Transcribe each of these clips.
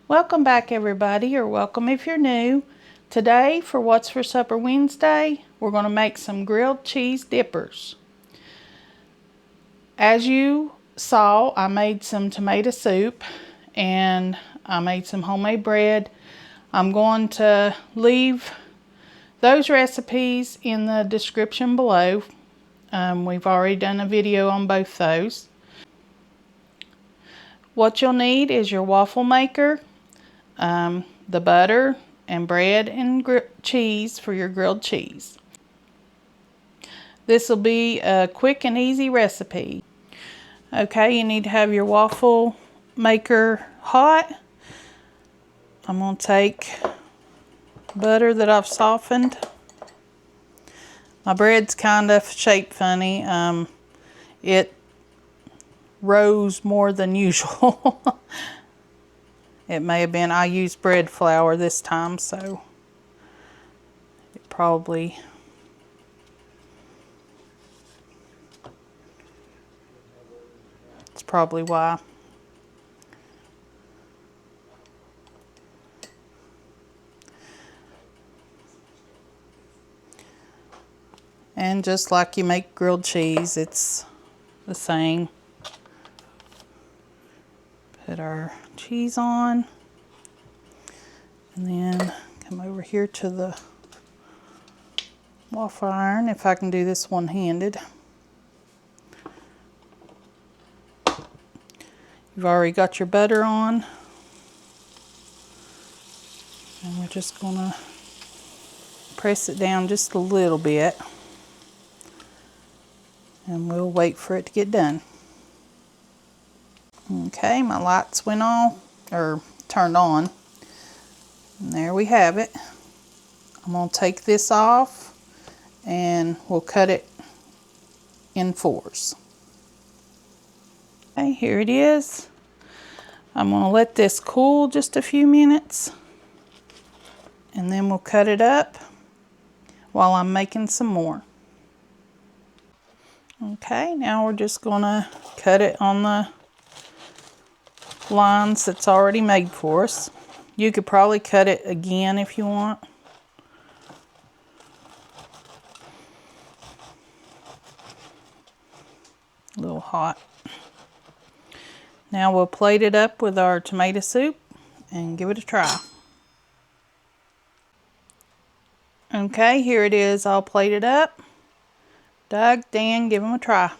Welcome back everybody, or welcome if you're new. Today for What's for Supper Wednesday, we're going to make some grilled cheese dippers. As you saw, I made some tomato soup and I made some homemade bread. I'm going to leave those recipes in the description below. We've already done a video on both those. What you'll need is your waffle maker, the butter and bread and cheese for your grilled cheese. This will be a quick and easy recipe. Okay, you need to have your waffle maker hot. I'm going to take butter that I've softened. My bread's kind of shaped funny. It rose more than usual. It may have been, I used bread flour this time, so it's probably why. And just like you make grilled cheese, it's the same. Put our cheese on, and then come over here to the waffle iron, if I can do this one-handed. You've already got your butter on, and we're just gonna press it down just a little bit, and we'll wait for it to get done. Okay, my lights went off, or turned on, and there we have it. I'm going to take this off and we'll cut it in fours. Okay, here it is. I'm going to let this cool just a few minutes, and then we'll cut it up while I'm making some more. Okay, now we're just going to cut it on the lines that's already made for us. You could probably cut it again if you want. A little hot. Now we'll plate it up with our tomato soup and give it a try. Okay, here it is all plated up. Doug, Dan, give them a try.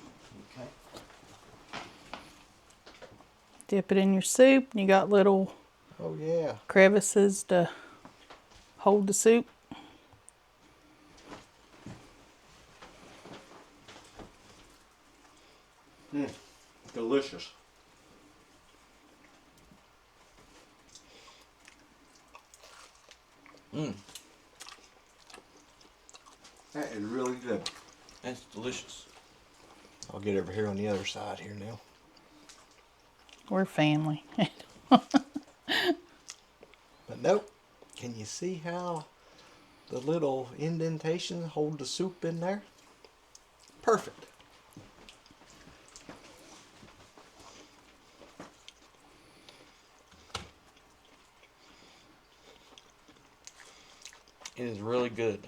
Dip it in your soup. You got little crevices to hold the soup. Delicious. That is really good. That's delicious. I'll get over here on the other side here now. We're family. But nope. Can you see how the little indentations hold the soup in there? Perfect. It is really good.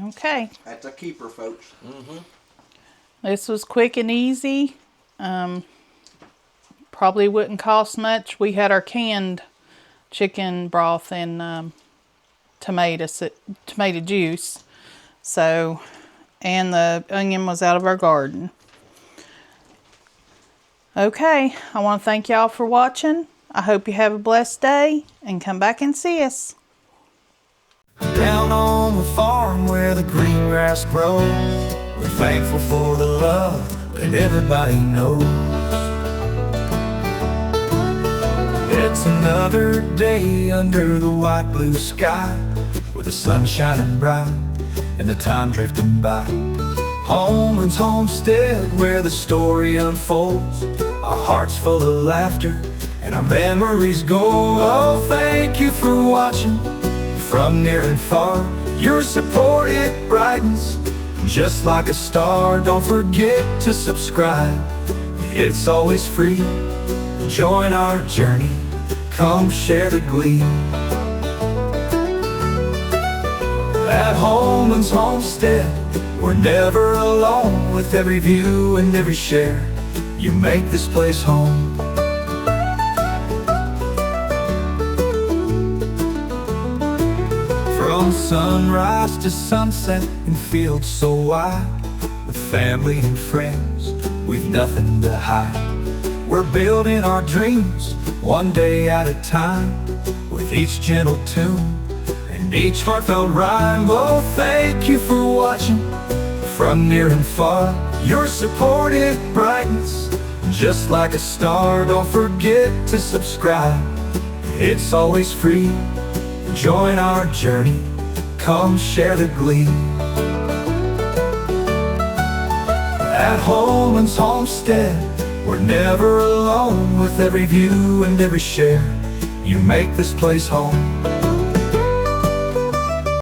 Okay. That's a keeper, folks. Mm-hmm. This was quick and easy. Probably wouldn't cost much. We had our canned chicken broth and tomato juice. So, and the onion was out of our garden. Okay, I want to thank y'all for watching. I hope you have a blessed day and come back and see us. Down on the farm where the green grass grows, we're thankful for the love that everybody knows. It's another day under the white blue sky, with the sun shining bright and the time drifting by. Holmans Homestead where the story unfolds, our hearts full of laughter and our memories go. Oh, thank you for watching from near and far. Your support, it brightens just like a star. Don't forget to subscribe, it's always free Join our journey, come share the glee. At Holmans Homestead, we're never alone. With every view and every share, you make this place home. From sunrise to sunset in fields so wide, with family and friends, we've nothing to hide. We're building our dreams, one day at a time, with each gentle tune and each heartfelt rhyme. Oh, thank you for watching, from near and far. Your support, it brightens, just like a star. Don't forget to subscribe, it's always free. Join our journey, come share the glee. At Holmans Homestead, we're never alone. With every view and every share, you make this place home.